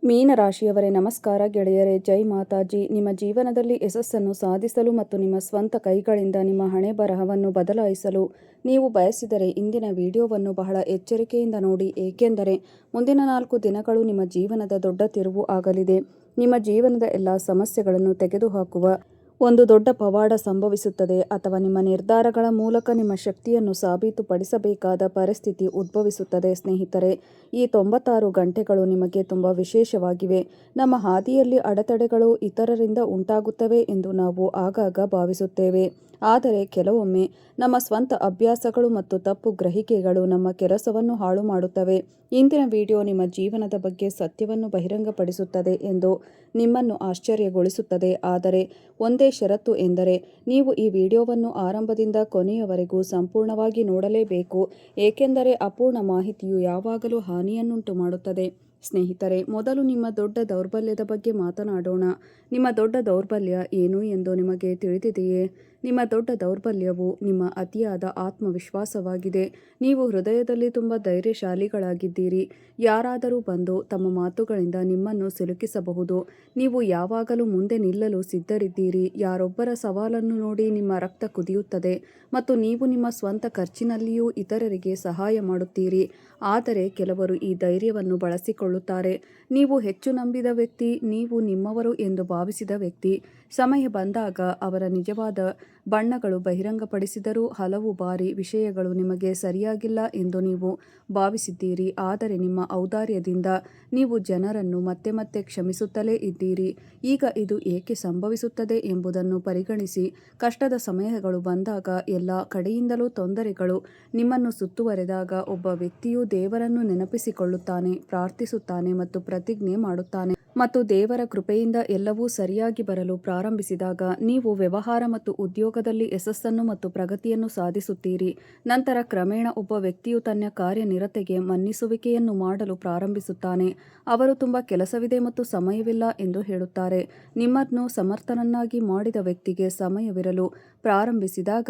ಮೀನರಾಶಿಯವರೇ ನಮಸ್ಕಾರ ಗೆಳೆಯರೇ, ಜೈ ಮಾತಾಜಿ. ನಿಮ್ಮ ಜೀವನದಲ್ಲಿ ಯಶಸ್ಸನ್ನು ಸಾಧಿಸಲು ಮತ್ತು ನಿಮ್ಮ ಸ್ವಂತ ಕೈಗಳಿಂದ ನಿಮ್ಮ ಹಣೆ ಬರಹವನ್ನು ಬದಲಾಯಿಸಲು ನೀವು ಬಯಸಿದರೆ ಇಂದಿನ ವಿಡಿಯೋವನ್ನು ಬಹಳ ಎಚ್ಚರಿಕೆಯಿಂದ ನೋಡಿ, ಏಕೆಂದರೆ ಮುಂದಿನ 4 ದಿನಗಳು ನಿಮ್ಮ ಜೀವನದ ದೊಡ್ಡ ತಿರುವು ಆಗಲಿದೆ. ನಿಮ್ಮ ಜೀವನದ ಎಲ್ಲ ಸಮಸ್ಯೆಗಳನ್ನು ತೆಗೆದುಹಾಕುವ ಒಂದು ದೊಡ್ಡ ಪವಾಡ ಸಂಭವಿಸುತ್ತದೆ, ಅಥವಾ ನಿಮ್ಮ ನಿರ್ಧಾರಗಳ ಮೂಲಕ ನಿಮ್ಮ ಶಕ್ತಿಯನ್ನು ಸಾಬೀತುಪಡಿಸಬೇಕಾದ ಪರಿಸ್ಥಿತಿ ಉದ್ಭವಿಸುತ್ತದೆ. ಸ್ನೇಹಿತರೆ, ಈ 96 ಗಂಟೆಗಳು ನಿಮಗೆ ತುಂಬ ವಿಶೇಷವಾಗಿವೆ. ನಮ್ಮ ಹಾದಿಯಲ್ಲಿ ಅಡೆತಡೆಗಳು ಇತರರಿಂದ ಉಂಟಾಗುತ್ತವೆ ಎಂದು ನಾವು ಆಗಾಗ ಭಾವಿಸುತ್ತೇವೆ, ಆದರೆ ಕೆಲವೊಮ್ಮೆ ನಮ್ಮ ಸ್ವಂತ ಅಭ್ಯಾಸಗಳು ಮತ್ತು ತಪ್ಪು ಗ್ರಹಿಕೆಗಳು ನಮ್ಮ ಕೆಲಸವನ್ನು ಹಾಳು ಮಾಡುತ್ತವೆ. ಇಂದಿನ ವಿಡಿಯೋ ನಿಮ್ಮ ಜೀವನದ ಬಗ್ಗೆ ಸತ್ಯವನ್ನು ಬಹಿರಂಗಪಡಿಸುತ್ತದೆ ಎಂದು ನಿಮ್ಮನ್ನು ಆಶ್ಚರ್ಯಗೊಳಿಸುತ್ತದೆ, ಆದರೆ ಒಂದೇ ಷರತ್ತು ಎಂದರೆ ನೀವು ಈ ವಿಡಿಯೋವನ್ನು ಆರಂಭದಿಂದ ಕೊನೆಯವರೆಗೂ ಸಂಪೂರ್ಣವಾಗಿ ನೋಡಲೇಬೇಕು, ಏಕೆಂದರೆ ಅಪೂರ್ಣ ಮಾಹಿತಿಯು ಯಾವಾಗಲೂ ಹಾನಿಯನ್ನುಂಟು ಮಾಡುತ್ತದೆ. ಸ್ನೇಹಿತರೆ, ಮೊದಲು ನಿಮ್ಮ ದೊಡ್ಡ ದೌರ್ಬಲ್ಯದ ಬಗ್ಗೆ ಮಾತನಾಡೋಣ. ನಿಮ್ಮ ದೊಡ್ಡ ದೌರ್ಬಲ್ಯ ಏನು ಎಂದು ನಿಮಗೆ ತಿಳಿದಿದೆಯೇ? ನಿಮ್ಮ ದೊಡ್ಡ ದೌರ್ಬಲ್ಯವು ನಿಮ್ಮ ಅತಿಯಾದ ಆತ್ಮವಿಶ್ವಾಸವಾಗಿದೆ. ನೀವು ಹೃದಯದಲ್ಲಿ ತುಂಬ ಧೈರ್ಯಶಾಲಿಗಳಾಗಿದ್ದೀರಿ. ಯಾರಾದರೂ ಬಂದು ತಮ್ಮ ಮಾತುಗಳಿಂದ ನಿಮ್ಮನ್ನು ಸಿಲುಕಿಸಬಹುದು. ನೀವು ಯಾವಾಗಲೂ ಮುಂದೆ ನಿಲ್ಲಲು ಸಿದ್ಧರಿದ್ದೀರಿ. ಯಾರೊಬ್ಬರ ಸವಾಲನ್ನು ನೋಡಿ ನಿಮ್ಮ ರಕ್ತ ಕುದಿಯುತ್ತದೆ ಮತ್ತು ನೀವು ನಿಮ್ಮ ಸ್ವಂತ ಖರ್ಚಿನಲ್ಲಿಯೂ ಇತರರಿಗೆ ಸಹಾಯ ಮಾಡುತ್ತೀರಿ. ಆದರೆ ಕೆಲವರು ಈ ಧೈರ್ಯವನ್ನು ಬಳಸಿಕೊಳ್ಳುತ್ತಾರೆ. ನೀವು ಹೆಚ್ಚು ನಂಬಿದ ವ್ಯಕ್ತಿ, ನೀವು ನಿಮ್ಮವರು ಎಂದು ಭಾವಿಸಿದ ವ್ಯಕ್ತಿ, ಸಮಯ ಬಂದಾಗ ಅವರ ನಿಜವಾದ ಬಣ್ಣಗಳು ಬಹಿರಂಗಪಡಿಸಿದರೂ ಹಲವು ಬಾರಿ ವಿಷಯಗಳು ನಿಮಗೆ ಸರಿಯಾಗಿಲ್ಲ ಎಂದು ನೀವು ಭಾವಿಸಿದ್ದೀರಿ. ಆದರೆ ನಿಮ್ಮ ಔದಾರ್ಯದಿಂದ ನೀವು ಜನರನ್ನು ಮತ್ತೆ ಮತ್ತೆ ಕ್ಷಮಿಸುತ್ತಲೇ ಇದ್ದೀರಿ. ಈಗ ಇದು ಏಕೆ ಸಂಭವಿಸುತ್ತದೆ ಎಂಬುದನ್ನು ಪರಿಗಣಿಸಿ. ಕಷ್ಟದ ಸಮಯಗಳು ಬಂದಾಗ, ಎಲ್ಲ ಕಡೆಯಿಂದಲೂ ತೊಂದರೆಗಳು ನಿಮ್ಮನ್ನು ಸುತ್ತುವರೆದಾಗ, ಒಬ್ಬ ವ್ಯಕ್ತಿಯು ದೇವರನ್ನು ನೆನಪಿಸಿಕೊಳ್ಳುತ್ತಾನೆ, ಪ್ರಾರ್ಥಿಸುತ್ತಾನೆ ಮತ್ತು ಪ್ರತಿಜ್ಞೆ ಮಾಡುತ್ತಾನೆ. ಮತ್ತು ದೇವರ ಕೃಪೆಯಿಂದ ಎಲ್ಲವೂ ಸರಿಯಾಗಿ ಬರಲು ಪ್ರಾರಂಭಿಸಿದಾಗ ನೀವು ವ್ಯವಹಾರ ಮತ್ತು ಉದ್ಯೋಗದಲ್ಲಿ ಯಶಸ್ಸನ್ನು ಮತ್ತು ಪ್ರಗತಿಯನ್ನು ಸಾಧಿಸುತ್ತೀರಿ. ನಂತರ ಕ್ರಮೇಣ ಒಬ್ಬ ವ್ಯಕ್ತಿಯು ತನ್ನ ಕಾರ್ಯನಿರತೆಗೆ ಮನ್ನಿಸುವಿಕೆಯನ್ನು ಮಾಡಲು ಪ್ರಾರಂಭಿಸುತ್ತಾನೆ. ಅವರು ತುಂಬ ಕೆಲಸವಿದೆ ಮತ್ತು ಸಮಯವಿಲ್ಲ ಎಂದು ಹೇಳುತ್ತಾರೆ. ನಿಮ್ಮನ್ನು ಸಮರ್ಥನನ್ನಾಗಿ ಮಾಡಿದ ವ್ಯಕ್ತಿಗೆ ಸಮಯವಿರಲು ಪ್ರಾರಂಭಿಸಿದಾಗ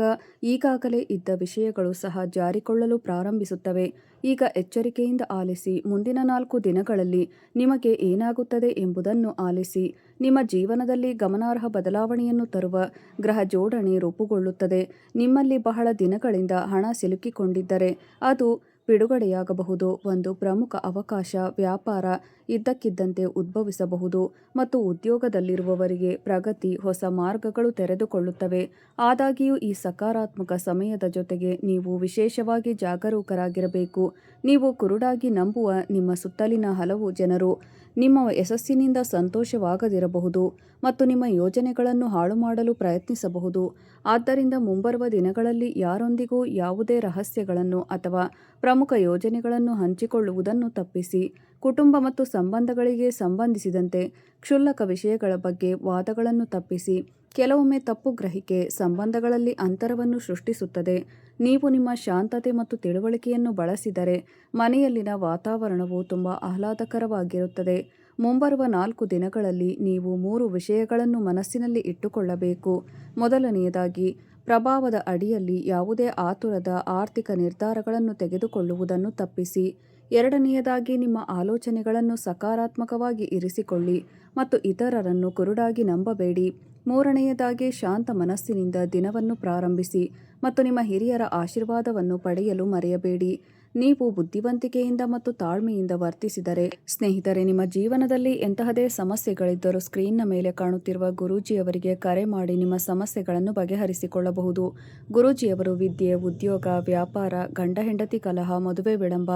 ಈಗಾಗಲೇ ಇದ್ದ ವಿಷಯಗಳು ಸಹ ಜಾರಿಕೊಳ್ಳಲು ಪ್ರಾರಂಭಿಸುತ್ತವೆ. ಈಗ ಎಚ್ಚರಿಕೆಯಿಂದ ಆಲಿಸಿ. ಮುಂದಿನ 4 ದಿನಗಳಲ್ಲಿ ನಿಮಗೆ ಏನಾಗುತ್ತದೆ ಎಂಬುದನ್ನು ಆಲಿಸಿ. ನಿಮ್ಮ ಜೀವನದಲ್ಲಿ ಗಮನಾರ್ಹ ಬದಲಾವಣೆಯನ್ನು ತರುವ ಗ್ರಹ ಜೋಡಣೆ ರೂಪುಗೊಳ್ಳುತ್ತದೆ. ನಿಮ್ಮಲ್ಲಿ ಬಹಳ ದಿನಗಳಿಂದ ಹಣ ಸಿಲುಕಿಕೊಂಡಿದ್ದರೆ ಅದು ಬಿಡುಗಡೆಯಾಗಬಹುದು. ಒಂದು ಪ್ರಮುಖ ಅವಕಾಶ ವ್ಯಾಪಾರ ಇದ್ದಕ್ಕಿದ್ದಂತೆ ಉದ್ಭವಿಸಬಹುದು ಮತ್ತು ಉದ್ಯೋಗದಲ್ಲಿರುವವರಿಗೆ ಪ್ರಗತಿ, ಹೊಸ ಮಾರ್ಗಗಳು ತೆರೆದುಕೊಳ್ಳುತ್ತವೆ. ಆದಾಗ್ಯೂ ಈ ಸಕಾರಾತ್ಮಕ ಸಮಯದ ಜೊತೆಗೆ ನೀವು ವಿಶೇಷವಾಗಿ ಜಾಗರೂಕರಾಗಿರಬೇಕು. ನೀವು ಕುರುಡಾಗಿ ನಂಬುವ ನಿಮ್ಮ ಸುತ್ತಲಿನ ಹಲವು ಜನರು ನಿಮ್ಮ ಯಶಸ್ಸಿನಿಂದ ಸಂತೋಷವಾಗದಿರಬಹುದು ಮತ್ತು ನಿಮ್ಮ ಯೋಜನೆಗಳನ್ನು ಹಾಳು ಮಾಡಲು ಪ್ರಯತ್ನಿಸಬಹುದು. ಆದ್ದರಿಂದ ಮುಂಬರುವ ದಿನಗಳಲ್ಲಿ ಯಾರೊಂದಿಗೂ ಯಾವುದೇ ರಹಸ್ಯಗಳನ್ನು ಅಥವಾ ಪ್ರಮುಖ ಯೋಜನೆಗಳನ್ನು ಹಂಚಿಕೊಳ್ಳುವುದನ್ನು ತಪ್ಪಿಸಿ. ಕುಟುಂಬ ಮತ್ತು ಸಂಬಂಧಗಳಿಗೆ ಸಂಬಂಧಿಸಿದಂತೆ ಕ್ಷುಲ್ಲಕ ವಿಷಯಗಳ ಬಗ್ಗೆ ವಾದಗಳನ್ನು ತಪ್ಪಿಸಿ. ಕೆಲವೊಮ್ಮೆ ತಪ್ಪು ಗ್ರಹಿಕೆ ಸಂಬಂಧಗಳಲ್ಲಿ ಅಂತರವನ್ನು ಸೃಷ್ಟಿಸುತ್ತದೆ. ನೀವು ನಿಮ್ಮ ಶಾಂತತೆ ಮತ್ತು ತಿಳುವಳಿಕೆಯನ್ನು ಬಳಸಿದರೆ ಮನೆಯಲ್ಲಿನ ವಾತಾವರಣವು ತುಂಬ ಆಹ್ಲಾದಕರವಾಗಿರುತ್ತದೆ. ಮುಂಬರುವ 4 ದಿನಗಳಲ್ಲಿ ನೀವು 3 ವಿಷಯಗಳನ್ನು ಮನಸ್ಸಿನಲ್ಲಿ ಇಟ್ಟುಕೊಳ್ಳಬೇಕು. ಮೊದಲನೆಯದಾಗಿ, ಪ್ರಭಾವದ ಅಡಿಯಲ್ಲಿ ಯಾವುದೇ ಆತುರದ ಆರ್ಥಿಕ ನಿರ್ಧಾರಗಳನ್ನು ತೆಗೆದುಕೊಳ್ಳುವುದನ್ನು ತಪ್ಪಿಸಿ. ಎರಡನೆಯದಾಗಿ, ನಿಮ್ಮ ಆಲೋಚನೆಗಳನ್ನು ಸಕಾರಾತ್ಮಕವಾಗಿ ಇರಿಸಿಕೊಳ್ಳಿ ಮತ್ತು ಇತರರನ್ನು ಕುರುಡಾಗಿ ನಂಬಬೇಡಿ. ಮೂರನೆಯದಾಗಿ, ಶಾಂತ ಮನಸ್ಸಿನಿಂದ ದಿನವನ್ನು ಪ್ರಾರಂಭಿಸಿ ಮತ್ತು ನಿಮ್ಮ ಹಿರಿಯರ ಆಶೀರ್ವಾದವನ್ನು ಪಡೆಯಲು ಮರೆಯಬೇಡಿ. ನೀವು ಬುದ್ಧಿವಂತಿಕೆಯಿಂದ ಮತ್ತು ತಾಳ್ಮೆಯಿಂದ ವರ್ತಿಸಿದರೆ, ಸ್ನೇಹಿತರೆ, ನಿಮ್ಮ ಜೀವನದಲ್ಲಿ ಎಂತಹದೇ ಸಮಸ್ಯೆಗಳಿದ್ದರೂ ಸ್ಕ್ರೀನ್ನ ಮೇಲೆ ಕಾಣುತ್ತಿರುವ ಗುರೂಜಿಯವರಿಗೆ ಕರೆ ಮಾಡಿ ನಿಮ್ಮ ಸಮಸ್ಯೆಗಳನ್ನು ಬಗೆಹರಿಸಿಕೊಳ್ಳಬಹುದು. ಗುರೂಜಿಯವರು ವಿದ್ಯೆ, ಉದ್ಯೋಗ, ವ್ಯಾಪಾರ, ಗಂಡ ಹೆಂಡತಿ ಕಲಹ, ಮದುವೆ ವಿಳಂಬ,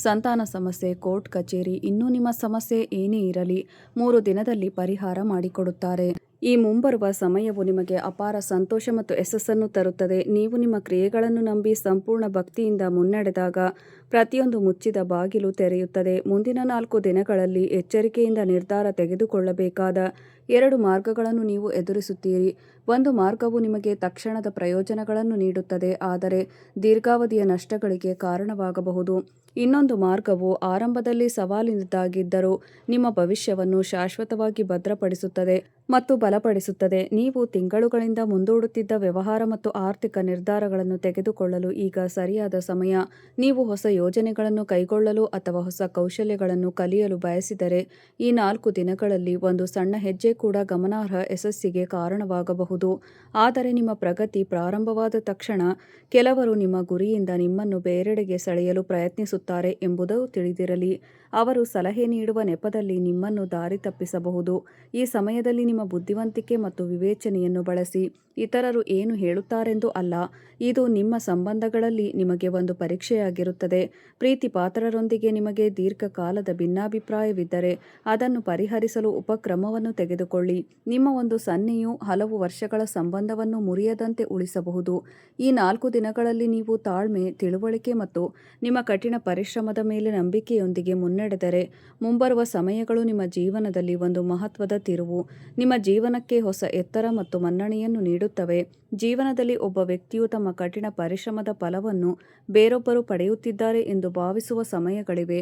ಸಂತಾನ ಸಮಸ್ಯೆ, ಕೋರ್ಟ್ ಕಚೇರಿ, ಇನ್ನೂ ನಿಮ್ಮ ಸಮಸ್ಯೆ ಏನೇ ಇರಲಿ 3 ದಿನದಲ್ಲಿ ಪರಿಹಾರ ಮಾಡಿಕೊಡುತ್ತಾರೆ. ಈ ಮುಂಬರುವ ಸಮಯವು ನಿಮಗೆ ಅಪಾರ ಸಂತೋಷ ಮತ್ತು ಯಶಸ್ಸನ್ನು ತರುತ್ತದೆ. ನೀವು ನಿಮ್ಮ ಕ್ರಿಯೆಗಳನ್ನು ನಂಬಿ ಸಂಪೂರ್ಣ ಭಕ್ತಿಯಿಂದ ಮುನ್ನಡೆದಾಗ ಪ್ರತಿಯೊಂದು ಮುಚ್ಚಿದ ಬಾಗಿಲು ತೆರೆಯುತ್ತದೆ. ಮುಂದಿನ 4 ದಿನಗಳಲ್ಲಿ ಎಚ್ಚರಿಕೆಯಿಂದ ನಿರ್ಧಾರ ತೆಗೆದುಕೊಳ್ಳಬೇಕಾದ ಎರಡು ಮಾರ್ಗಗಳನ್ನು ನೀವು ಎದುರಿಸುತ್ತೀರಿ. ಒಂದು ಮಾರ್ಗವು ನಿಮಗೆ ತಕ್ಷಣದ ಪ್ರಯೋಜನಗಳನ್ನು ನೀಡುತ್ತದೆ, ಆದರೆ ದೀರ್ಘಾವಧಿಯ ನಷ್ಟಗಳಿಗೆ ಕಾರಣವಾಗಬಹುದು. ಇನ್ನೊಂದು ಮಾರ್ಗವು ಆರಂಭದಲ್ಲಿ ಸವಾಲಿನದ್ದಾಗಿದ್ದರೂ ನಿಮ್ಮ ಭವಿಷ್ಯವನ್ನು ಶಾಶ್ವತವಾಗಿ ಭದ್ರಪಡಿಸುತ್ತದೆ ಮತ್ತು ಬಲಪಡಿಸುತ್ತದೆ. ನೀವು ತಿಂಗಳುಗಳಿಂದ ಮುಂದೂಡುತ್ತಿದ್ದ ವ್ಯವಹಾರ ಮತ್ತು ಆರ್ಥಿಕ ನಿರ್ಧಾರಗಳನ್ನು ತೆಗೆದುಕೊಳ್ಳಲು ಈಗ ಸರಿಯಾದ ಸಮಯ. ನೀವು ಹೊಸ ಯೋಜನೆಗಳನ್ನು ಕೈಗೊಳ್ಳಲು ಅಥವಾ ಹೊಸ ಕೌಶಲ್ಯಗಳನ್ನು ಕಲಿಯಲು ಬಯಸಿದರೆ ಈ 4 ದಿನಗಳಲ್ಲಿ ಒಂದು ಸಣ್ಣ ಹೆಜ್ಜೆ ಕೂಡ ಗಮನಾರ್ಹ ಯಶಸ್ಸಿಗೆ ಕಾರಣವಾಗಬಹುದು. ಆದರೆ ನಿಮ್ಮ ಪ್ರಗತಿ ಪ್ರಾರಂಭವಾದ ತಕ್ಷಣ ಕೆಲವರು ನಿಮ್ಮ ಗುರಿಯಿಂದ ನಿಮ್ಮನ್ನು ಬೇರೆಡೆಗೆ ಸೆಳೆಯಲು ಪ್ರಯತ್ನಿಸುತ್ತಾರೆ ಎಂಬುದು ತಿಳಿದಿರಲಿ. ಅವರು ಸಲಹೆ ನೀಡುವ ನೆಪದಲ್ಲಿ ನಿಮ್ಮನ್ನು ದಾರಿ ತಪ್ಪಿಸಬಹುದು. ಈ ಸಮಯದಲ್ಲಿ ನಿಮ್ಮ ಬುದ್ಧಿವಂತಿಕೆ ಮತ್ತು ವಿವೇಚನೆಯನ್ನು ಬಳಸಿ. ಇತರರು ಏನು ಹೇಳುತ್ತಾರೆಂದು ಅಲ್ಲ, ಇದು ನಿಮ್ಮ ಸಂಬಂಧಗಳಲ್ಲಿ ನಿಮಗೆ ಒಂದು ಪರೀಕ್ಷೆಯಾಗಿರುತ್ತದೆ. ಪ್ರೀತಿಪಾತ್ರರೊಂದಿಗೆ ನಿಮಗೆ ದೀರ್ಘಕಾಲದ ಭಿನ್ನಾಭಿಪ್ರಾಯವಿದ್ದರೆ ಅದನ್ನು ಪರಿಹರಿಸಲು ಉಪಕ್ರಮವನ್ನು ತೆಗೆದುಕೊಳ್ಳಿ. ನಿಮ್ಮ ಒಂದು ಸನ್ನೆಯು ಹಲವು ವರ್ಷಗಳ ಸಂಬಂಧವನ್ನು ಮುರಿಯದಂತೆ ಉಳಿಸಬಹುದು. ಈ 4 ದಿನಗಳಲ್ಲಿ ನೀವು ತಾಳ್ಮೆ, ತಿಳುವಳಿಕೆ ಮತ್ತು ನಿಮ್ಮ ಕಠಿಣ ಪರಿಶ್ರಮದ ಮೇಲೆ ನಂಬಿಕೆಯೊಂದಿಗೆ ಮುನ್ನಡೆದರೆ ಮುಂಬರುವ ಸಮಯಗಳು ನಿಮ್ಮ ಜೀವನದಲ್ಲಿ ಒಂದು ಮಹತ್ವದ ತಿರುವು, ನಿಮ್ಮ ಜೀವನಕ್ಕೆ ಹೊಸ ಎತ್ತರ ಮತ್ತು ಮನ್ನಣೆಯನ್ನು ನೀಡುತ್ತವೆ. ಜೀವನದಲ್ಲಿ ಒಬ್ಬ ವ್ಯಕ್ತಿಯು ತಮ್ಮ ಕಠಿಣ ಪರಿಶ್ರಮದ ಫಲವನ್ನು ಬೇರೊಬ್ಬರು ಪಡೆಯುತ್ತಿದ್ದಾರೆ ಎಂದು ಭಾವಿಸುವ ಸಮಯಗಳಿವೆ,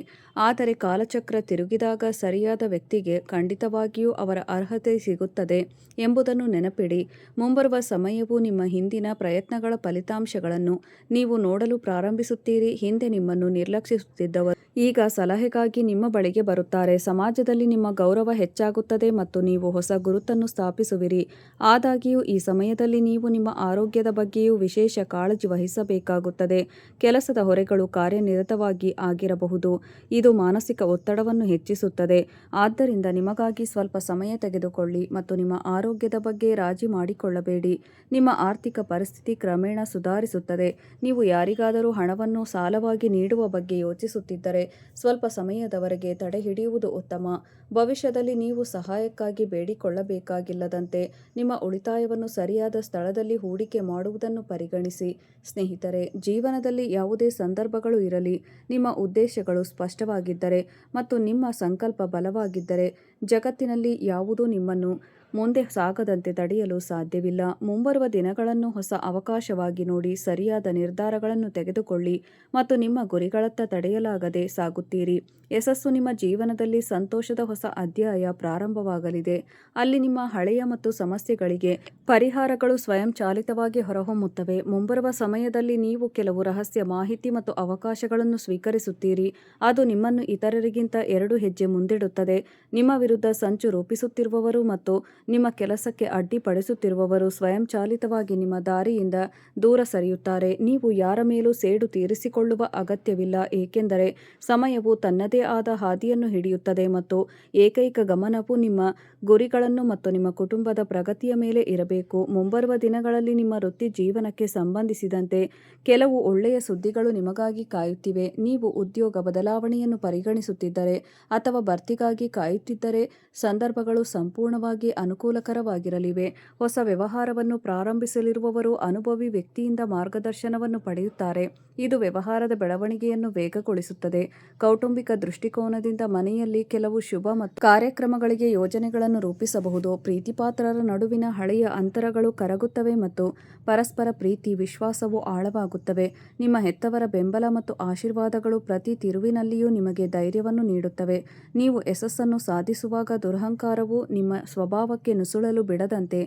ಆದರೆ ಕಾಲಚಕ್ರ ತಿರುಗಿದಾಗ ಸರಿಯಾದ ವ್ಯಕ್ತಿಗೆ ಖಂಡಿತವಾಗಿಯೂ ಅವರ ಅರ್ಹತೆ ಸಿಗುತ್ತದೆ ಎಂಬುದನ್ನು ನೆನಪಿಡಿ. ಮುಂಬರುವ ಸಮಯವು ನಿಮ್ಮ ಹಿಂದಿನ ಪ್ರಯತ್ನಗಳ ಫಲಿತಾಂಶಗಳನ್ನು ನೀವು ನೋಡಲು ಪ್ರಾರಂಭಿಸುತ್ತೀರಿ. ಹಿಂದೆ ನಿಮ್ಮನ್ನು ನಿರ್ಲಕ್ಷಿಸುತ್ತಿದ್ದವರು ಈಗ ಸಲಹೆಗಾಗಿ ನಿಮ್ಮ ಬಳಿಗೆ ಬರುತ್ತಾರೆ. ಸಮಾಜದಲ್ಲಿ ನಿಮ್ಮ ಗೌರವ ಹೆಚ್ಚಾಗುತ್ತದೆ ಮತ್ತು ನೀವು ಹೊಸ ಗುರುತನ್ನು ಸ್ಥಾಪಿಸುವಿರಿ. ಆದಾಗ್ಯೂ ಈ ಸಮಯದಲ್ಲಿ ನೀವು ನಿಮ್ಮ ಆರೋಗ್ಯದ ಬಗ್ಗೆಯೂ ವಿಶೇಷ ಕಾಳಜಿ ವಹಿಸಬೇಕಾಗುತ್ತದೆ. ಕೆಲಸದ ಹೊರೆಗಳು ಕಾರ್ಯನಿರತವಾಗಿ ಆಗಿರಬಹುದು, ಇದು ಮಾನಸಿಕ ಒತ್ತಡವನ್ನು ಹೆಚ್ಚಿಸುತ್ತದೆ. ಆದ್ದರಿಂದ ನಿಮಗಾಗಿ ಸ್ವಲ್ಪ ಸಮಯ ತೆಗೆದುಕೊಳ್ಳಿ ಮತ್ತು ನಿಮ್ಮ ಆರೋಗ್ಯದ ಬಗ್ಗೆ ರಾಜಿ ಮಾಡಿಕೊಳ್ಳಬೇಡಿ. ನಿಮ್ಮ ಆರ್ಥಿಕ ಪರಿಸ್ಥಿತಿ ಕ್ರಮೇಣ ಸುಧಾರಿಸುತ್ತದೆ. ನೀವು ಯಾರಿಗಾದರೂ ಹಣವನ್ನು ಸಾಲವಾಗಿ ನೀಡುವ ಬಗ್ಗೆ ಯೋಚಿಸುತ್ತಿದ್ದರೆ ಸ್ವಲ್ಪ ಸಮಯದವರೆಗೆ ತಡೆಹಿಡಿಯುವುದು ಉತ್ತಮ. ಭವಿಷ್ಯದಲ್ಲಿ ನೀವು ಸಹಾಯಕ್ಕಾಗಿ ಬೇಡಿಕೊಳ್ಳಬೇಕಾಗಿಲ್ಲದಂತೆ ನಿಮ್ಮ ಉಳಿತಾಯವನ್ನು ಸರಿಯಾದ ಸ್ಥಳದಲ್ಲಿ ಹೂಡಿಕೆ ಮಾಡುವುದನ್ನು ಪರಿಗಣಿಸಿ. ಸ್ನೇಹಿತರೆ, ಜೀವನದಲ್ಲಿ ಯಾವುದೇ ಸಂದರ್ಭಗಳು ಇರಲಿ, ನಿಮ್ಮ ಉದ್ದೇಶಗಳು ಸ್ಪಷ್ಟವಾಗಿದ್ದರೆ ಮತ್ತು ನಿಮ್ಮ ಸಂಕಲ್ಪ ಬಲವಾಗಿದ್ದರೆ ಜಗತ್ತಿನಲ್ಲಿ ಯಾವುದೂ ನಿಮ್ಮನ್ನು ಮುಂದೆ ಸಾಗದಂತೆ ತಡೆಯಲು ಸಾಧ್ಯವಿಲ್ಲ. ಮುಂಬರುವ ದಿನಗಳನ್ನು ಹೊಸ ಅವಕಾಶವಾಗಿ ನೋಡಿ, ಸರಿಯಾದ ನಿರ್ಧಾರಗಳನ್ನು ತೆಗೆದುಕೊಳ್ಳಿ ಮತ್ತು ನಿಮ್ಮ ಗುರಿಗಳತ್ತ ತಡೆಯಲಾಗದೆ ಸಾಗುತ್ತೀರಿ. ಯಶಸ್ಸು ನಿಮ್ಮ ಜೀವನದಲ್ಲಿ ಸಂತೋಷದ ಹೊಸ ಅಧ್ಯಾಯ ಪ್ರಾರಂಭವಾಗಲಿದೆ. ಅಲ್ಲಿ ನಿಮ್ಮ ಹಳೆಯ ಮತ್ತು ಸಮಸ್ಯೆಗಳಿಗೆ ಪರಿಹಾರಗಳು ಸ್ವಯಂಚಾಲಿತವಾಗಿ ಹೊರಹೊಮ್ಮುತ್ತವೆ. ಮುಂಬರುವ ಸಮಯದಲ್ಲಿ ನೀವು ಕೆಲವು ರಹಸ್ಯ ಮಾಹಿತಿ ಮತ್ತು ಅವಕಾಶಗಳನ್ನು ಸ್ವೀಕರಿಸುತ್ತೀರಿ. ಅದು ನಿಮ್ಮನ್ನು ಇತರರಿಗಿಂತ 2 ಹೆಜ್ಜೆ ಮುಂದಿಡುತ್ತದೆ. ನಿಮ್ಮ ವಿರುದ್ಧ ಸಂಚು ರೂಪಿಸುತ್ತಿರುವವರು ಮತ್ತು ನಿಮ್ಮ ಕೆಲಸಕ್ಕೆ ಅಡ್ಡಿಪಡಿಸುತ್ತಿರುವವರು ಸ್ವಯಂಚಾಲಿತವಾಗಿ ನಿಮ್ಮ ದಾರಿಯಿಂದ ದೂರ ಸರಿಯುತ್ತಾರೆ. ನೀವು ಯಾರ ಮೇಲೂ ಸೇಡು ತೀರಿಸಿಕೊಳ್ಳುವ ಅಗತ್ಯವಿಲ್ಲ, ಏಕೆಂದರೆ ಸಮಯವು ತನ್ನದೇ ಆದ ಹಾದಿಯನ್ನು ಹಿಡಿಯುತ್ತದೆ ಮತ್ತು ಏಕೈಕ ಗಮನವು ನಿಮ್ಮ ಗುರಿಗಳನ್ನು ಮತ್ತು ನಿಮ್ಮ ಕುಟುಂಬದ ಪ್ರಗತಿಯ ಮೇಲೆ ಇರಬೇಕು. ಮುಂಬರುವ ದಿನಗಳಲ್ಲಿ ನಿಮ್ಮ ವೃತ್ತಿ ಜೀವನಕ್ಕೆ ಸಂಬಂಧಿಸಿದಂತೆ ಕೆಲವು ಒಳ್ಳೆಯ ಸುದ್ದಿಗಳು ನಿಮಗಾಗಿ ಕಾಯುತ್ತಿವೆ. ನೀವು ಉದ್ಯೋಗ ಬದಲಾವಣೆಯನ್ನು ಪರಿಗಣಿಸುತ್ತಿದ್ದರೆ ಅಥವಾ ಬಡ್ತಿಗಾಗಿ ಕಾಯುತ್ತಿದ್ದರೆ ಸಂದರ್ಭಗಳು ಸಂಪೂರ್ಣವಾಗಿ ಅನುಕೂಲಕರವಾಗಿರಲಿವೆ. ಹೊಸ ವ್ಯವಹಾರವನ್ನು ಪ್ರಾರಂಭಿಸಲಿರುವವರು ಅನುಭವಿ ವ್ಯಕ್ತಿಯಿಂದ ಮಾರ್ಗದರ್ಶನವನ್ನು ಪಡೆಯುತ್ತಾರೆ. ಇದು ವ್ಯವಹಾರದ ಬೆಳವಣಿಗೆಯನ್ನು ವೇಗಗೊಳಿಸುತ್ತದೆ. ಕೌಟುಂಬಿಕ ದೃಷ್ಟಿಕೋನದಿಂದ ಮನೆಯಲ್ಲಿ ಕೆಲವು ಶುಭ ಮತ್ತು ಕಾರ್ಯಕ್ರಮಗಳಿಗೆ ಯೋಜನೆಗಳನ್ನು ರೂಪಿಸಬಹುದು. ಪ್ರೀತಿಪಾತ್ರರ ನಡುವಿನ ಹಳೆಯ ಅಂತರಗಳು ಕರಗುತ್ತವೆ ಮತ್ತು ಪರಸ್ಪರ ಪ್ರೀತಿ, ವಿಶ್ವಾಸವು ಆಳವಾಗುತ್ತವೆ. ನಿಮ್ಮ ಹೆತ್ತವರ ಬೆಂಬಲ ಮತ್ತು ಆಶೀರ್ವಾದಗಳು ಪ್ರತಿ ತಿರುವಿನಲ್ಲಿಯೂ ನಿಮಗೆ ಧೈರ್ಯವನ್ನು ನೀಡುತ್ತವೆ. ನೀವು ಯಶಸ್ಸನ್ನು ಸಾಧಿಸುವಾಗ ದುರಹಂಕಾರವು ನಿಮ್ಮ ಸ್ವಭಾವಕ್ಕೆ ನುಸುಳಲು ಬಿಡದಂತೆ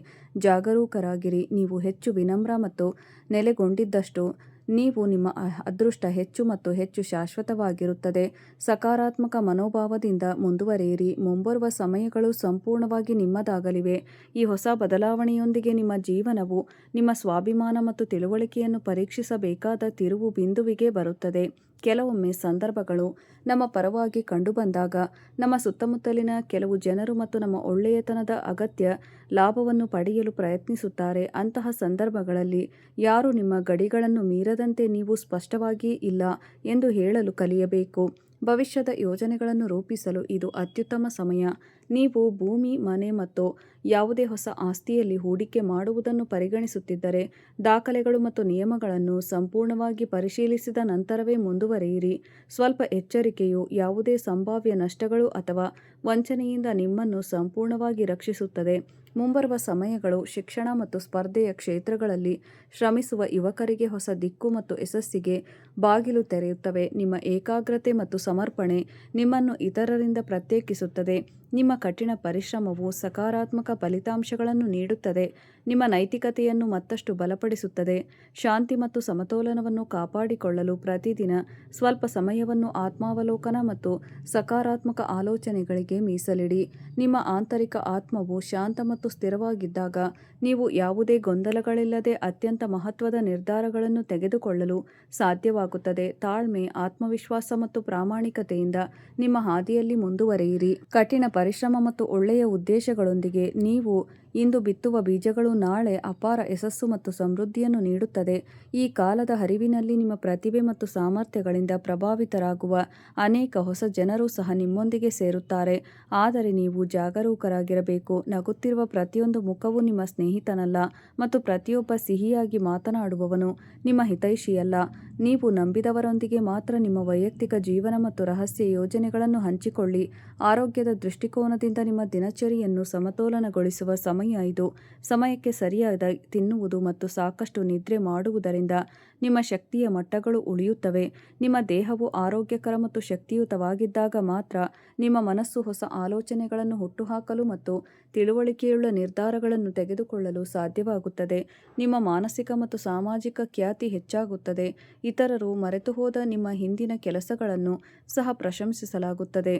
ಜಾಗರೂಕರಾಗಿರಿ. ನೀವು ಹೆಚ್ಚು ವಿನಮ್ರ ಮತ್ತು ನೆಲೆಗೊಂಡಿದ್ದಷ್ಟು ನೀವು ನಿಮ್ಮ ಅದೃಷ್ಟ ಹೆಚ್ಚು ಮತ್ತು ಹೆಚ್ಚು ಶಾಶ್ವತವಾಗಿರುತ್ತದೆ. ಸಕಾರಾತ್ಮಕ ಮನೋಭಾವದಿಂದ ಮುಂದುವರಿಯಿರಿ. ಮುಂಬರುವ ಸಮಯಗಳು ಸಂಪೂರ್ಣವಾಗಿ ನಿಮ್ಮದಾಗಲಿವೆ. ಈ ಹೊಸ ಬದಲಾವಣೆಯೊಂದಿಗೆ ನಿಮ್ಮ ಜೀವನವು ನಿಮ್ಮ ಸ್ವಾಭಿಮಾನ ಮತ್ತು ತಿಳುವಳಿಕೆಯನ್ನು ಪರೀಕ್ಷಿಸಬೇಕಾದ ತಿರುವು ಬಿಂದುವಿಗೆ ಬರುತ್ತದೆ. ಕೆಲವೊಮ್ಮೆ ಸಂದರ್ಭಗಳು ನಮ್ಮ ಪರವಾಗಿ ಕಂಡುಬಂದಾಗ ನಮ್ಮ ಸುತ್ತಮುತ್ತಲಿನ ಕೆಲವು ಜನರು ಮತ್ತು ನಮ್ಮ ಒಳ್ಳೆಯತನದ ಅಗತ್ಯ ಲಾಭವನ್ನು ಪಡೆಯಲು ಪ್ರಯತ್ನಿಸುತ್ತಾರೆ. ಅಂತಹ ಸಂದರ್ಭಗಳಲ್ಲಿ ಯಾರೂ ನಿಮ್ಮ ಗಡಿಗಳನ್ನು ಮೀರದಂತೆ ನೀವು ಸ್ಪಷ್ಟವಾಗಿ ಇಲ್ಲ ಎಂದು ಹೇಳಲು ಕಲಿಯಬೇಕು. ಭವಿಷ್ಯದ ಯೋಜನೆಗಳನ್ನು ರೂಪಿಸಲು ಇದು ಅತ್ಯುತ್ತಮ ಸಮಯ. ನೀವು ಭೂಮಿ, ಮನೆ ಮತ್ತು ಯಾವುದೇ ಹೊಸ ಆಸ್ತಿಯಲ್ಲಿ ಹೂಡಿಕೆ ಮಾಡುವುದನ್ನು ಪರಿಗಣಿಸುತ್ತಿದ್ದರೆ, ದಾಖಲೆಗಳು ಮತ್ತು ನಿಯಮಗಳನ್ನು ಸಂಪೂರ್ಣವಾಗಿ ಪರಿಶೀಲಿಸಿದ ನಂತರವೇ ಮುಂದುವರಿಯಿರಿ. ಸ್ವಲ್ಪ ಎಚ್ಚರಿಕೆಯು ಯಾವುದೇ ಸಂಭಾವ್ಯ ನಷ್ಟಗಳು ಅಥವಾ ವಂಚನೆಯಿಂದ ನಿಮ್ಮನ್ನು ಸಂಪೂರ್ಣವಾಗಿ ರಕ್ಷಿಸುತ್ತದೆ. ಮುಂಬರುವ ಸಮಯಗಳು ಶಿಕ್ಷಣ ಮತ್ತು ಸ್ಪರ್ಧೆಯ ಕ್ಷೇತ್ರಗಳಲ್ಲಿ ಶ್ರಮಿಸುವ ಯುವಕರಿಗೆ ಹೊಸ ದಿಕ್ಕು ಮತ್ತು ಯಶಸ್ಸಿಗೆ ಬಾಗಿಲು ತೆರೆಯುತ್ತವೆ. ನಿಮ್ಮ ಏಕಾಗ್ರತೆ ಮತ್ತು ಸಮರ್ಪಣೆ ನಿಮ್ಮನ್ನು ಇತರರಿಂದ ಪ್ರತ್ಯೇಕಿಸುತ್ತದೆ. ನಿಮ್ಮ ಕಠಿಣ ಪರಿಶ್ರಮವು ಸಕಾರಾತ್ಮಕ ಫಲಿತಾಂಶಗಳನ್ನು ನೀಡುತ್ತದೆ, ನಿಮ್ಮ ನೈತಿಕತೆಯನ್ನು ಮತ್ತಷ್ಟು ಬಲಪಡಿಸುತ್ತದೆ. ಶಾಂತಿ ಮತ್ತು ಸಮತೋಲನವನ್ನು ಕಾಪಾಡಿಕೊಳ್ಳಲು ಪ್ರತಿದಿನ ಸ್ವಲ್ಪ ಸಮಯವನ್ನು ಆತ್ಮಾವಲೋಕನ ಮತ್ತು ಸಕಾರಾತ್ಮಕ ಆಲೋಚನೆಗಳಿಗೆ ಮೀಸಲಿಡಿ. ನಿಮ್ಮ ಆಂತರಿಕ ಆತ್ಮವು ಶಾಂತ ಮತ್ತು ಸ್ಥಿರವಾಗಿದ್ದಾಗ, ನೀವು ಯಾವುದೇ ಗೊಂದಲಗಳಿಲ್ಲದೆ ಅತ್ಯಂತ ಮಹತ್ವದ ನಿರ್ಧಾರಗಳನ್ನು ತೆಗೆದುಕೊಳ್ಳಲು ಸಾಧ್ಯವಾಗುತ್ತದೆ. ತಾಳ್ಮೆ, ಆತ್ಮವಿಶ್ವಾಸ ಮತ್ತು ಪ್ರಾಮಾಣಿಕತೆಯಿಂದ ನಿಮ್ಮ ಹಾದಿಯಲ್ಲಿ ಮುಂದುವರಿಯಿರಿ. ಕಠಿಣ ಪರಿಶ್ರಮ ಮತ್ತು ಒಳ್ಳೆಯ ಉದ್ದೇಶಗಳೊಂದಿಗೆ ನೀವು ಇಂದು ಬಿತ್ತುವ ಬೀಜಗಳು ನಾಳೆ ಅಪಾರ ಯಶಸ್ಸು ಮತ್ತು ಸಮೃದ್ಧಿಯನ್ನು ನೀಡುತ್ತದೆ. ಈ ಕಾಲದ ಹರಿವಿನಲ್ಲಿ ನಿಮ್ಮ ಪ್ರತಿಭೆ ಮತ್ತು ಸಾಮರ್ಥ್ಯಗಳಿಂದ ಪ್ರಭಾವಿತರಾಗುವ ಅನೇಕ ಹೊಸ ಜನರು ಸಹ ನಿಮ್ಮೊಂದಿಗೆ ಸೇರುತ್ತಾರೆ. ಆದರೆ ನೀವು ಜಾಗರೂಕರಾಗಿರಬೇಕು. ನಗುತ್ತಿರುವ ಪ್ರತಿಯೊಂದು ಮುಖವೂ ನಿಮ್ಮ ಸ್ನೇಹಿತನಲ್ಲ ಮತ್ತು ಪ್ರತಿಯೊಬ್ಬ ಸಿಹಿಯಾಗಿ ಮಾತನಾಡುವವನು ನಿಮ್ಮ ಹಿತೈಷಿಯಲ್ಲ. ನೀವು ನಂಬಿದವರೊಂದಿಗೆ ಮಾತ್ರ ನಿಮ್ಮ ವೈಯಕ್ತಿಕ ಜೀವನ ಮತ್ತು ರಹಸ್ಯ ಯೋಜನೆಗಳನ್ನು ಹಂಚಿಕೊಳ್ಳಿ. ಆರೋಗ್ಯದ ದೃಷ್ಟಿಕೋನದಿಂದ ನಿಮ್ಮ ದಿನಚರಿಯನ್ನು ಸಮತೋಲನಗೊಳಿಸುವ ಸಮಯ ಇದು. ಸಮಯಕ್ಕೆ ಸರಿಯಾದ ತಿನ್ನುವುದು ಮತ್ತು ಸಾಕಷ್ಟು ನಿದ್ರೆ ಮಾಡುವುದರಿಂದ ನಿಮ್ಮ ಶಕ್ತಿಯ ಮಟ್ಟಗಳು ಉಳಿಯುತ್ತವೆ. ನಿಮ್ಮ ದೇಹವು ಆರೋಗ್ಯಕರ ಮತ್ತು ಶಕ್ತಿಯುತವಾಗಿದ್ದಾಗ ಮಾತ್ರ ನಿಮ್ಮ ಮನಸ್ಸು ಹೊಸ ಆಲೋಚನೆಗಳನ್ನು ಹುಟ್ಟುಹಾಕಲು ಮತ್ತು ತಿಳುವಳಿಕೆಯುಳ್ಳ ನಿರ್ಧಾರಗಳನ್ನು ತೆಗೆದುಕೊಳ್ಳಲು ಸಾಧ್ಯವಾಗುತ್ತದೆ. ನಿಮ್ಮ ಮಾನಸಿಕ ಮತ್ತು ಸಾಮಾಜಿಕ ಖ್ಯಾತಿ ಹೆಚ್ಚಾಗುತ್ತದೆ. ಇತರರು ಮರೆತುಹೋದ ನಿಮ್ಮ ಹಿಂದಿನ ಕೆಲಸಗಳನ್ನು ಸಹ ಪ್ರಶಂಸಿಸಲಾಗುತ್ತದೆ.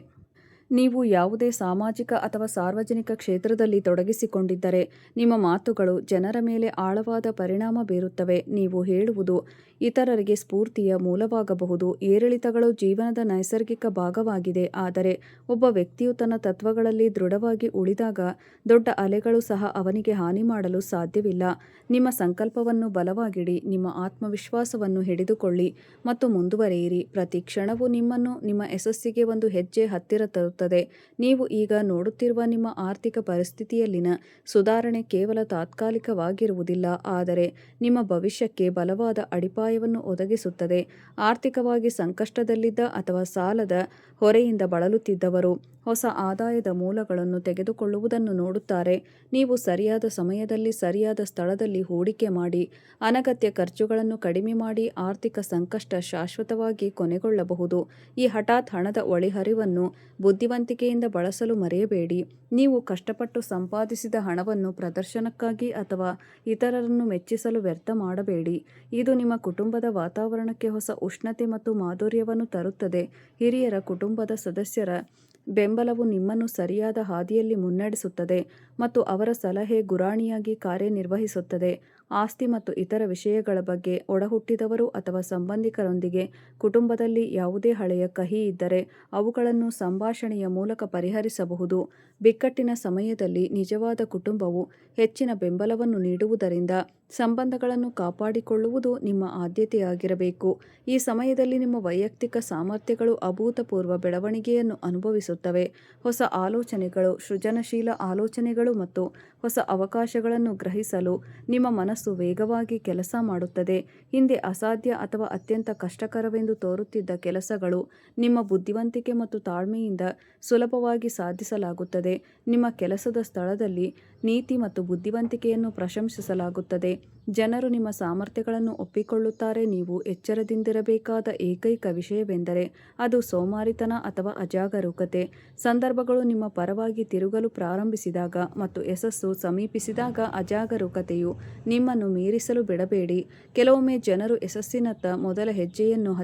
ನೀವು ಯಾವುದೇ ಸಾಮಾಜಿಕ ಅಥವಾ ಸಾರ್ವಜನಿಕ ಕ್ಷೇತ್ರದಲ್ಲಿ ತೊಡಗಿಸಿಕೊಂಡಿದ್ದರೆ, ನಿಮ್ಮ ಮಾತುಗಳು ಜನರ ಮೇಲೆ ಆಳವಾದ ಪರಿಣಾಮ ಬೀರುತ್ತವೆ. ನೀವು ಹೇಳುವುದು ಇತರರಿಗೆ ಸ್ಫೂರ್ತಿಯ ಮೂಲವಾಗಬಹುದು. ಏರಿಳಿತಗಳು ಜೀವನದ ನೈಸರ್ಗಿಕ ಭಾಗವಾಗಿದೆ, ಆದರೆ ಒಬ್ಬ ವ್ಯಕ್ತಿಯು ತನ್ನ ತತ್ವಗಳಲ್ಲಿ ದೃಢವಾಗಿ ಉಳಿದಾಗ ದೊಡ್ಡ ಅಲೆಗಳು ಸಹ ಅವನಿಗೆ ಹಾನಿ ಮಾಡಲು ಸಾಧ್ಯವಿಲ್ಲ. ನಿಮ್ಮ ಸಂಕಲ್ಪವನ್ನು ಬಲವಾಗಿಡಿ, ನಿಮ್ಮ ಆತ್ಮವಿಶ್ವಾಸವನ್ನು ಹಿಡಿದುಕೊಳ್ಳಿ ಮತ್ತು ಮುಂದುವರಿಯಿರಿ. ಪ್ರತಿ ಕ್ಷಣವೂ ನಿಮ್ಮನ್ನು ನಿಮ್ಮ ಯಶಸ್ಸಿಗೆ ಒಂದು ಹೆಜ್ಜೆ ಹತ್ತಿರ ತರುತ್ತದೆ. ನೀವು ಈಗ ನೋಡುತ್ತಿರುವ ನಿಮ್ಮ ಆರ್ಥಿಕ ಪರಿಸ್ಥಿತಿಯಲ್ಲಿನ ಸುಧಾರಣೆ ಕೇವಲ ತಾತ್ಕಾಲಿಕವಾಗಿರುವುದಿಲ್ಲ, ಆದರೆ ನಿಮ್ಮ ಭವಿಷ್ಯಕ್ಕೆ ಬಲವಾದ ಅಡಿಪಾಯವನ್ನು ಒದಗಿಸುತ್ತದೆ. ಆರ್ಥಿಕವಾಗಿ ಸಂಕಷ್ಟದಲ್ಲಿದ್ದ ಅಥವಾ ಸಾಲದ ಹೊರೆಯಿಂದ ಬಳಲುತ್ತಿದ್ದವರು ಹೊಸ ಆದಾಯದ ಮೂಲಗಳನ್ನು ತೆಗೆದುಕೊಳ್ಳುವುದನ್ನು ನೋಡುತ್ತಾರೆ. ನೀವು ಸರಿಯಾದ ಸಮಯದಲ್ಲಿ ಸರಿಯಾದ ಸ್ಥಳದಲ್ಲಿ ಹೂಡಿಕೆ ಮಾಡಿ ಅನಗತ್ಯ ಖರ್ಚುಗಳನ್ನು ಕಡಿಮೆ ಮಾಡಿ ಆರ್ಥಿಕ ಸಂಕಷ್ಟ ಶಾಶ್ವತವಾಗಿ ಕೊನೆಗೊಳ್ಳಬಹುದು. ಈ ಹಠಾತ್ ಹಣದ ಒಳಹರಿವನ್ನು ಬುದ್ಧಿವಂತಿಕೆಯಿಂದ ಬಳಸಲು ಮರೆಯಬೇಡಿ. ನೀವು ಕಷ್ಟಪಟ್ಟು ಸಂಪಾದಿಸಿದ ಹಣವನ್ನು ಪ್ರದರ್ಶನಕ್ಕಾಗಿ ಅಥವಾ ಇತರರನ್ನು ಮೆಚ್ಚಿಸಲು ವ್ಯರ್ಥ ಮಾಡಬೇಡಿ. ಇದು ನಿಮ್ಮ ಕುಟುಂಬದ ವಾತಾವರಣಕ್ಕೆ ಹೊಸ ಉಷ್ಣತೆ ಮತ್ತು ಮಾಧುರ್ಯವನ್ನು ತರುತ್ತದೆ. ಹಿರಿಯರ ಕುಟುಂಬದ ಸದಸ್ಯರ ಬೆಂಬಲವು ನಿಮ್ಮನ್ನು ಸರಿಯಾದ ಹಾದಿಯಲ್ಲಿ ಮುನ್ನಡೆಸುತ್ತದೆ ಮತ್ತು ಅವರ ಸಲಹೆ ಗುರಾಣಿಯಾಗಿ ಕಾರ್ಯನಿರ್ವಹಿಸುತ್ತದೆ. ಆಸ್ತಿ ಮತ್ತು ಇತರ ವಿಷಯಗಳ ಬಗ್ಗೆ ಒಡಹುಟ್ಟಿದವರು ಅಥವಾ ಸಂಬಂಧಿಕರೊಂದಿಗೆ ಕುಟುಂಬದಲ್ಲಿ ಯಾವುದೇ ಹಳೆಯ ಕಹಿ ಇದ್ದರೆ ಅವುಗಳನ್ನು ಸಂಭಾಷಣೆಯ ಮೂಲಕ ಪರಿಹರಿಸಬಹುದು. ಬಿಕ್ಕಟ್ಟಿನ ಸಮಯದಲ್ಲಿ ನಿಜವಾದ ಕುಟುಂಬವು ಹೆಚ್ಚಿನ ಬೆಂಬಲವನ್ನು ನೀಡುವುದರಿಂದ ಸಂಬಂಧಗಳನ್ನು ಕಾಪಾಡಿಕೊಳ್ಳುವುದು ನಿಮ್ಮ ಆದ್ಯತೆಯಾಗಿರಬೇಕು. ಈ ಸಮಯದಲ್ಲಿ ನಿಮ್ಮ ವೈಯಕ್ತಿಕ ಸಾಮರ್ಥ್ಯಗಳು ಅಭೂತಪೂರ್ವ ಬೆಳವಣಿಗೆಯನ್ನು ಅನುಭವಿಸುತ್ತವೆ. ಹೊಸ ಆಲೋಚನೆಗಳು, ಸೃಜನಶೀಲ ಆಲೋಚನೆಗಳು ಮತ್ತು ಹೊಸ ಅವಕಾಶಗಳನ್ನು ಗ್ರಹಿಸಲು ನಿಮ್ಮ ಮನಸ್ಸು ವೇಗವಾಗಿ ಕೆಲಸ ಮಾಡುತ್ತದೆ. ಹಿಂದೆ ಅಸಾಧ್ಯ ಅಥವಾ ಅತ್ಯಂತ ಕಷ್ಟಕರವೆಂದು ತೋರುತ್ತಿದ್ದ ಕೆಲಸಗಳು ನಿಮ್ಮ ಬುದ್ಧಿವಂತಿಕೆ ಮತ್ತು ತಾಳ್ಮೆಯಿಂದ ಸುಲಭವಾಗಿ ಸಾಧಿಸಲಾಗುತ್ತದೆ. ನಿಮ್ಮ ಕೆಲಸದ ಸ್ಥಳದಲ್ಲಿ ನೀತಿ ಮತ್ತು ಬುದ್ಧಿವಂತಿಕೆಯನ್ನು ಪ್ರಶಂಸಿಸಲಾಗುತ್ತದೆ. ಜನರು ನಿಮ್ಮ ಸಾಮರ್ಥ್ಯಗಳನ್ನು ಒಪ್ಪಿಕೊಳ್ಳುತ್ತಾರೆ. ನೀವು ಎಚ್ಚರದಿಂದಿರಬೇಕಾದ ಏಕೈಕ ವಿಷಯವೆಂದರೆ ಅದು ಸೋಮಾರಿತನ ಅಥವಾ ಅಜಾಗರೂಕತೆ. ಸಂದರ್ಭಗಳು ನಿಮ್ಮ ಪರವಾಗಿ ತಿರುಗಲು ಪ್ರಾರಂಭಿಸಿದಾಗ ಮತ್ತು ಯಶಸ್ಸು ಸಮೀಪಿಸಿದಾಗ ಅಜಾಗರೂಕತೆಯು ನಿಮ್ಮನ್ನು ಮೀರಿಸಲು ಬಿಡಬೇಡಿ. ಕೆಲವೊಮ್ಮೆ ಜನರು ಯಶಸ್ಸಿನತ್ತ ಮೊದಲ ಹೆಜ್ಜೆಯನ್ನು